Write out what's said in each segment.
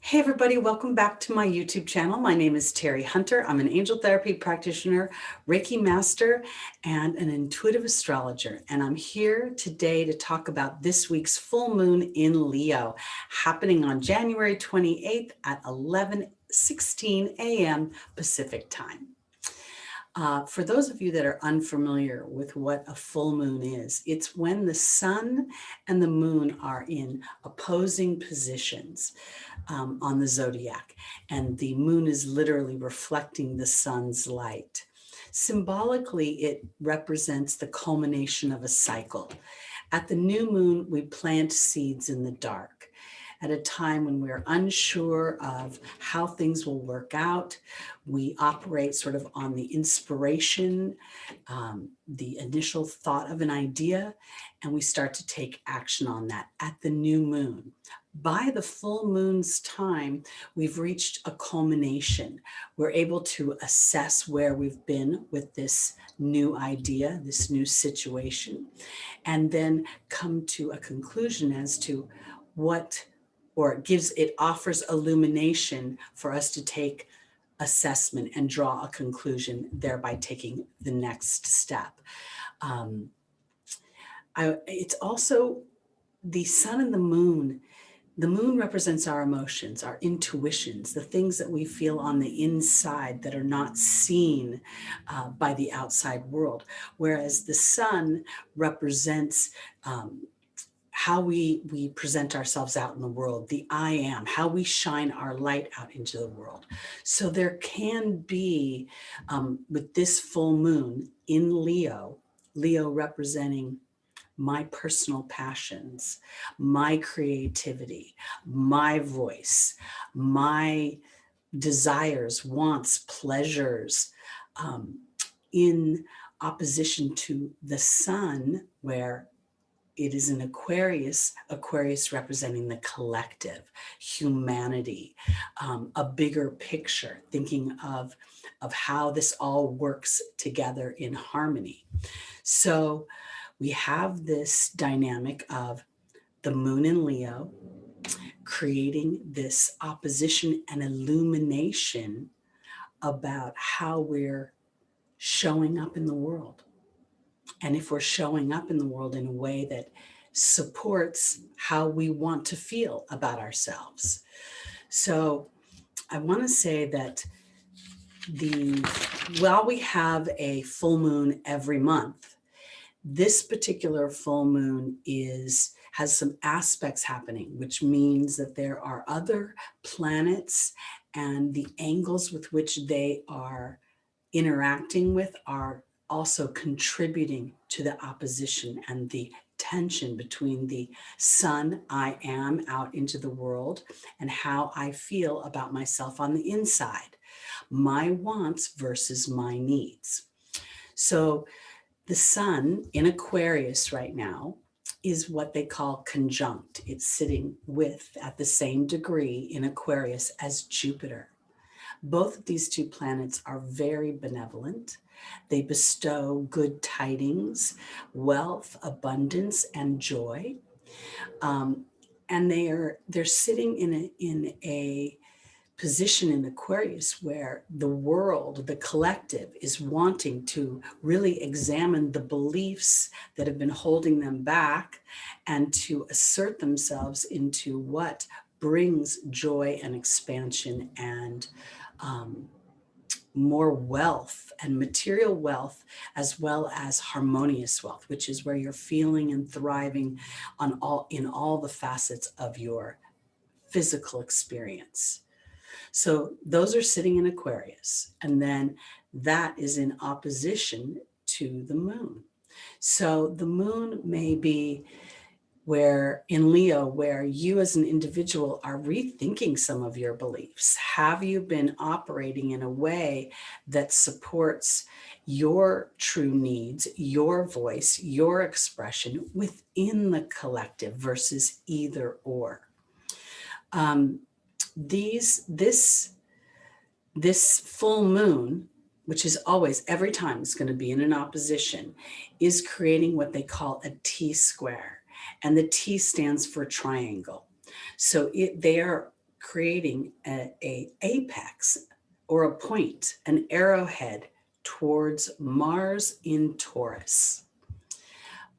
Hey everybody, welcome back to my YouTube channel. My name is Teri Hunter. I'm an angel therapy practitioner, Reiki master, and an intuitive astrologer. And I'm here today to talk about this week's full moon in Leo, happening on January 28th at 11:16 a.m. Pacific time. For those of you that are unfamiliar with what a full moon is, it's when the sun and the moon are in opposing positions on the zodiac, and the moon is literally reflecting the sun's light. Symbolically, it represents the culmination of a cycle. At the new moon, we plant seeds in the dark. At a time when we're unsure of how things will work out, we operate sort of on the inspiration, the initial thought of an idea, and we start to take action on that at the new moon. By the full moon's time, we've reached a culmination. We're able to assess where we've been with this new idea, this new situation, and then come to a conclusion as to what, or it offers illumination for us to take assessment and draw a conclusion, thereby taking the next step. It's also the sun and the moon. The moon represents our emotions, our intuitions, the things that we feel on the inside that are not seen by the outside world, whereas the sun represents how we present ourselves out in the world, the I am, how we shine our light out into the world. So there can be, with this full moon in Leo representing my personal passions, my creativity, my voice, my desires, wants, pleasures, in opposition to the sun, where it is an Aquarius representing the collective, humanity, a bigger picture, thinking of how this all works together in harmony. So we have this dynamic of the moon in Leo creating this opposition and illumination about how we're showing up in the world. And if we're showing up in the world in a way that supports how we want to feel about ourselves. So I want to say that while we have a full moon every month, this particular full moon has some aspects happening, which means that there are other planets, and the angles with which they are interacting with are also contributing to the opposition and the tension between the sun, I am, out into the world, and how I feel about myself on the inside, my wants versus my needs. So the sun in Aquarius right now is what they call conjunct. It's sitting at the same degree in Aquarius as Jupiter. Both of these two planets are very benevolent. They bestow good tidings, wealth, abundance, and joy. And they're sitting in a position in Aquarius where the world, the collective, is wanting to really examine the beliefs that have been holding them back and to assert themselves into what brings joy and expansion and more wealth and material wealth, as well as harmonious wealth, which is where you're feeling and thriving in all the facets of your physical experience. So those are sitting in Aquarius, and then that is in opposition to the moon. So the moon may be where in Leo, where you as an individual are rethinking some of your beliefs. Have you been operating in a way that supports your true needs, your voice, your expression within the collective versus either or? This full moon, which is always, every time it's going to be in an opposition, is creating what they call a T-square. And the T stands for triangle. So they are creating a apex or a point, an arrowhead towards Mars in Taurus.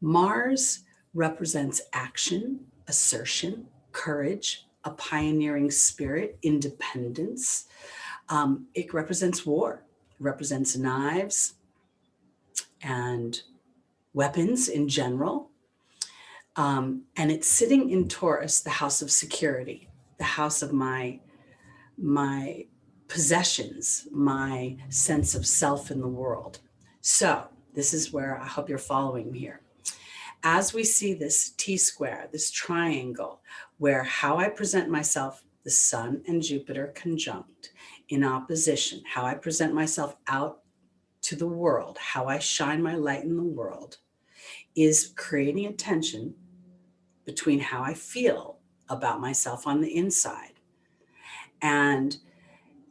Mars represents action, assertion, courage, a pioneering spirit, independence. It represents war, it represents knives and weapons in general. And it's sitting in Taurus, the house of security, the house of my possessions, my sense of self in the world. So this is where I hope you're following me here. As we see this T-square, this triangle, where how I present myself, the Sun and Jupiter conjunct in opposition, how I present myself out to the world, how I shine my light in the world, is creating a tension between how I feel about myself on the inside. And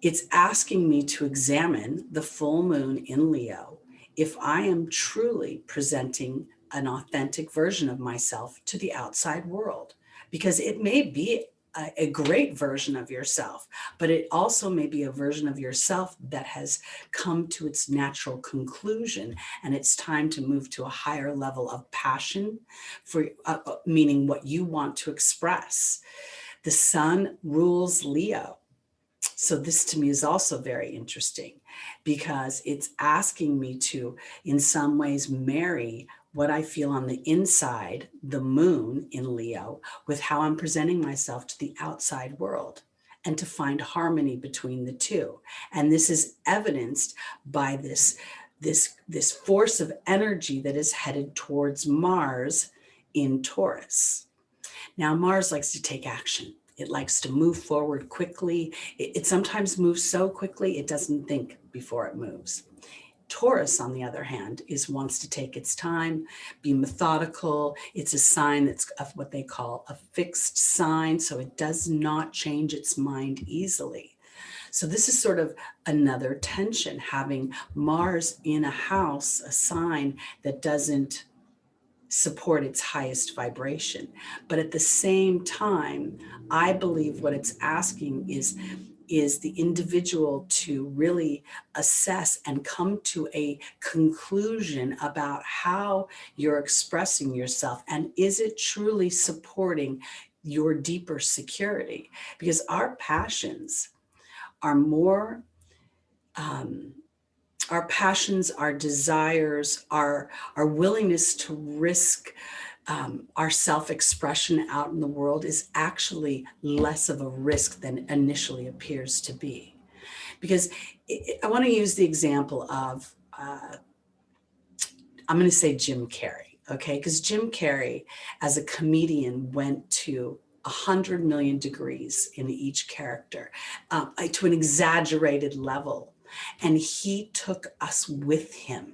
it's asking me to examine the full moon in Leo if I am truly presenting an authentic version of myself to the outside world, because it may be a great version of yourself, but it also may be a version of yourself that has come to its natural conclusion, and it's time to move to a higher level of passion for meaning what you want to express. The Sun rules Leo. So this to me is also very interesting, because it's asking me to, in some ways, marry what I feel on the inside, the moon in Leo, with how I'm presenting myself to the outside world, and to find harmony between the two. And this is evidenced by this force of energy that is headed towards Mars in Taurus. Now, Mars likes to take action. It likes to move forward quickly. It sometimes moves so quickly, it doesn't think before it moves. Taurus, on the other hand, wants to take its time, be methodical. It's a sign that's of what they call a fixed sign, so it does not change its mind easily. So this is sort of another tension, having Mars in a house, a sign that doesn't support its highest vibration. But at the same time, I believe what it's asking is the individual to really assess and come to a conclusion about how you're expressing yourself, and is it truly supporting your deeper security? Because our passions are more our passions, our desires, our willingness to risk our self-expression out in the world is actually less of a risk than initially appears to be. Because I want to use the example of, I'm going to say Jim Carrey, okay? Because Jim Carrey, as a comedian, went to 100 million degrees in each character, to an exaggerated level. And he took us with him,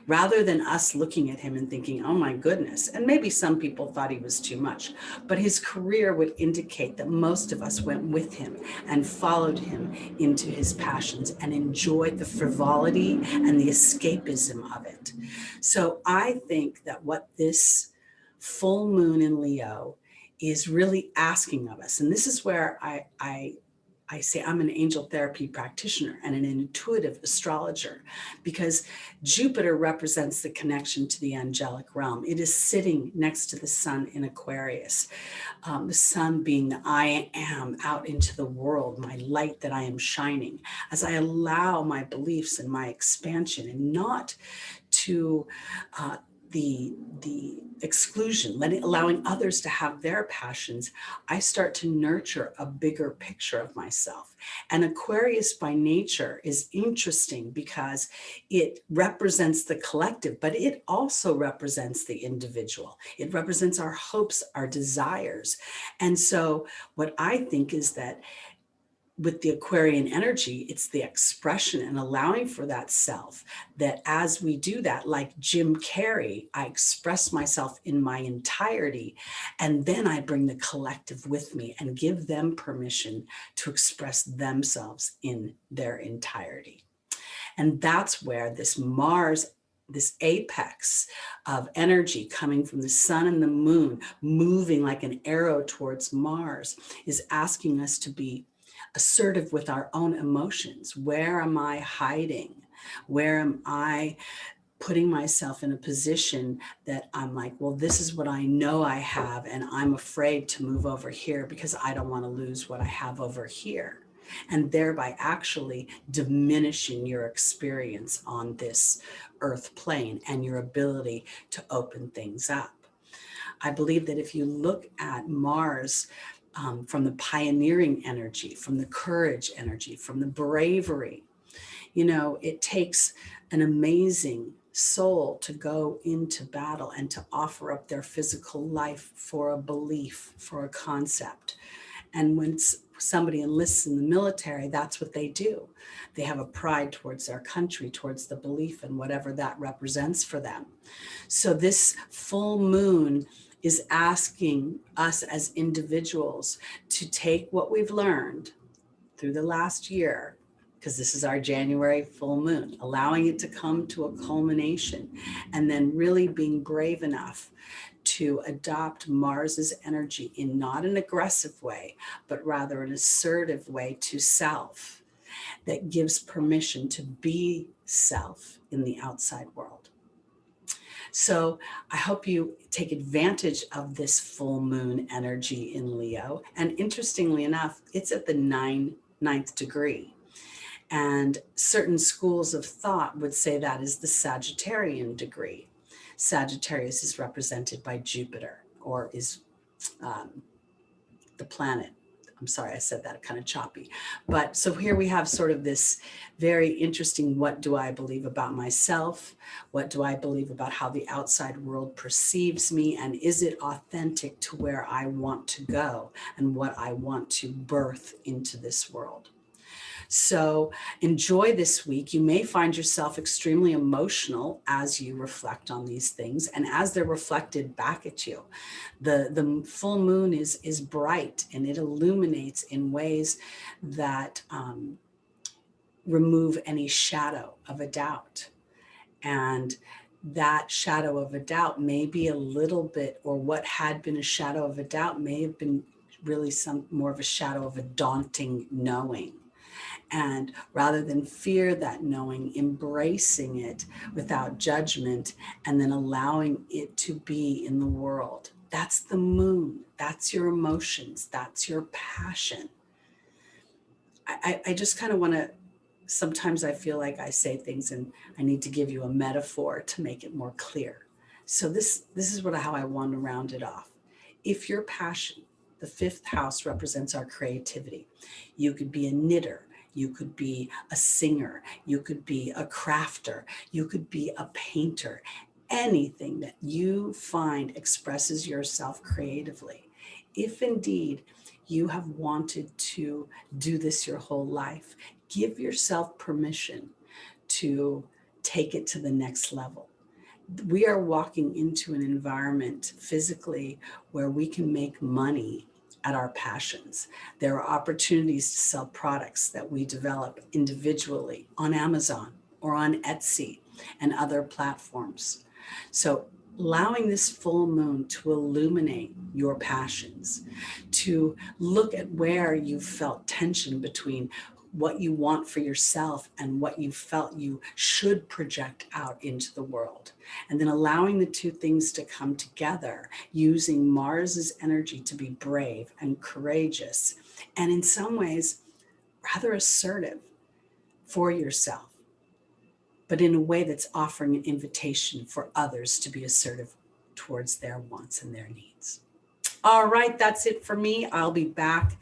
rather than us looking at him and thinking, oh my goodness. And maybe some people thought he was too much, but his career would indicate that most of us went with him and followed him into his passions and enjoyed the frivolity and the escapism of it. So I think that what this full moon in Leo is really asking of us, and this is where I say I'm an angel therapy practitioner and an intuitive astrologer, because Jupiter represents the connection to the angelic realm. It is sitting next to the Sun in Aquarius. The Sun being the I am out into the world, my light that I am shining, as I allow my beliefs and my expansion, and not to the exclusion, allowing others to have their passions, I start to nurture a bigger picture of myself. And Aquarius by nature is interesting because it represents the collective, but it also represents the individual. It represents our hopes, our desires. And so what I think is that with the Aquarian energy, it's the expression and allowing for that self, that as we do that, like Jim Carrey, I express myself in my entirety, and then I bring the collective with me and give them permission to express themselves in their entirety. And that's where this Mars this apex of energy coming from the sun and the moon, moving like an arrow towards Mars, is asking us to be assertive with our own emotions. Where am I hiding? Where am I putting myself in a position that I'm like, well, this is what I know I have, and I'm afraid to move over here because I don't want to lose what I have over here, and thereby actually diminishing your experience on this earth plane and your ability to open things up. I believe that if you look at Mars from the pioneering energy, from the courage energy, from the bravery, you know, it takes an amazing soul to go into battle and to offer up their physical life for a belief, for a concept. And when somebody enlists in the military, that's what they do. They have a pride towards their country, towards the belief and whatever that represents for them. So this full moon is asking us as individuals to take what we've learned through the last year, because this is our January full moon, allowing it to come to a culmination, and then really being brave enough to adopt Mars's energy in not an aggressive way, but rather an assertive way to self that gives permission to be self in the outside world. So I hope you take advantage of this full moon energy in Leo. And interestingly enough, it's at the ninth degree. And certain schools of thought would say that is the Sagittarian degree. Sagittarius is represented by Jupiter, or is the planet. I'm sorry, I said that kind of choppy. But so here we have sort of this very interesting, what do I believe about myself? What do I believe about how the outside world perceives me? And is it authentic to where I want to go and what I want to birth into this world? So enjoy this week. You may find yourself extremely emotional as you reflect on these things and as they're reflected back at you. The full moon is bright and it illuminates in ways that remove any shadow of a doubt. And that shadow of a doubt may be a little bit, or what had been a shadow of a doubt may have been really some more of a shadow of a daunting knowing. And rather than fear that knowing, embracing it without judgment and then allowing it to be in the world. That's the moon. That's your emotions. That's your passion. I just kind of want to, sometimes I feel like I say things and I need to give you a metaphor to make it more clear. So this is how I want to round it off. If your passion, the fifth house represents our creativity. You could be a knitter. You could be a singer, you could be a crafter, you could be a painter, anything that you find expresses yourself creatively. If indeed you have wanted to do this your whole life, give yourself permission to take it to the next level. We are walking into an environment physically where we can make money at our passions. There are opportunities to sell products that we develop individually on Amazon or on Etsy and other platforms. So allowing this full moon to illuminate your passions, to look at where you felt tension between what you want for yourself and what you felt you should project out into the world. And then allowing the two things to come together, using Mars's energy to be brave and courageous, and in some ways, rather assertive for yourself, but in a way that's offering an invitation for others to be assertive towards their wants and their needs. All right, that's it for me. I'll be back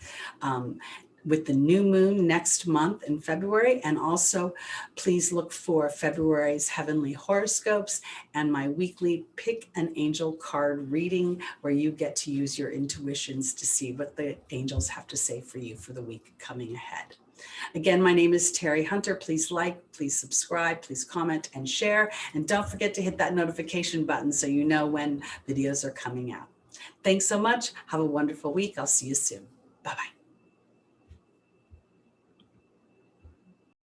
with the new moon next month in February. And also, please look for February's heavenly horoscopes and my weekly pick an angel card reading, where you get to use your intuitions to see what the angels have to say for you for the week coming ahead. Again, my name is Teri Hunter. Please like, please subscribe, please comment and share. And don't forget to hit that notification button so you know when videos are coming out. Thanks so much. Have a wonderful week. I'll see you soon. Bye-bye.